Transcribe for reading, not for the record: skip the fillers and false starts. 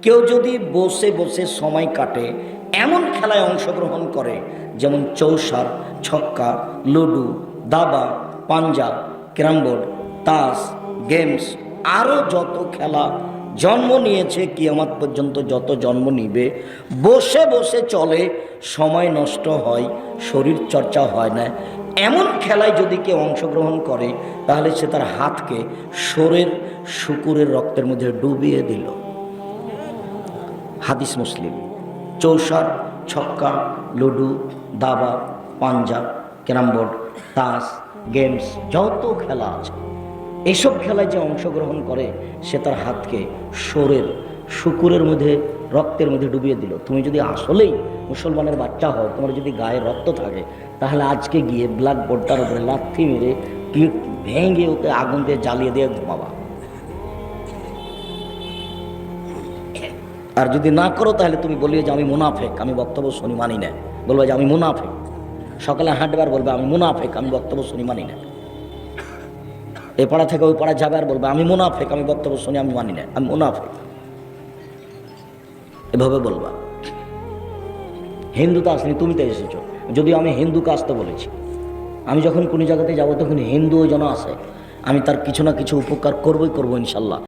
কেউ যদি বসে বসে সময় কাটে এমন খেলায় অংশগ্রহণ করে যেমন চৌসার, ছক্কা, লুডু, দাবা, পাঞ্জা, ক্যারামবোর্ড, তাস, গেমস, আরও যত খেলা জন্ম নিয়েছে কিয়ামত পর্যন্ত যত জন্ম নিবে, বসে বসে চলে, সময় নষ্ট হয়, শরীর চর্চা হয় না, এমন খেলায় যদি কেউ অংশগ্রহণ করে তাহলে সে তার হাতকে শরীর শুকুরের রক্তের মধ্যে ডুবিয়ে দিল। হাদিস মুসলিম। চৌসার, ছক্কা, লুডু, দাবা, পাঞ্জা, ক্যারামবোর্ড, তাস, গেমস, যত খেলা আছে এসব খেলায় যে অংশগ্রহণ করে সে তার হাতকে শরীর শুকুরের মধ্যে রক্তের মধ্যে ডুবিয়ে দিল। তুমি যদি আসলেই মুসলমানের বাচ্চা হও, তোমার যদি গায়ে রক্ত থাকে, তাহলে আজকে গিয়ে ব্ল্যাক বোর্ডটার উপরে লাথি মেরে ভেঙে ওকে আগুন দিয়ে জ্বালিয়ে দিয়ে ঘুমাবা। আর যদি না করো তাহলে তুমি বলবে যে আমি মুনাফেক, আমি বক্তব্য শুনি মানি না। বলবে যে আমি মুনাফেক। সকালে হাঁটবার বলবে আমি মুনাফেক, আমি বক্তব্য শুনি মানি না। এ পাড়া থেকে ওই পাড়া যাবে আর বলবে আমি মুনাফেক, আমি বক্তব্য শুনি আমি মানি না, আমি মুনাফেক। এভাবে বলবা। হিন্দু তো আসেনি, তুমি তো এসেছো। যদিও আমি হিন্দুকে আসতে বলেছি। আমি যখন কোনো জায়গাতে যাবো তখন হিন্দুও যেন আসে, আমি তার কিছু না কিছু উপকার করবই করবো ইনশাল্লাহ।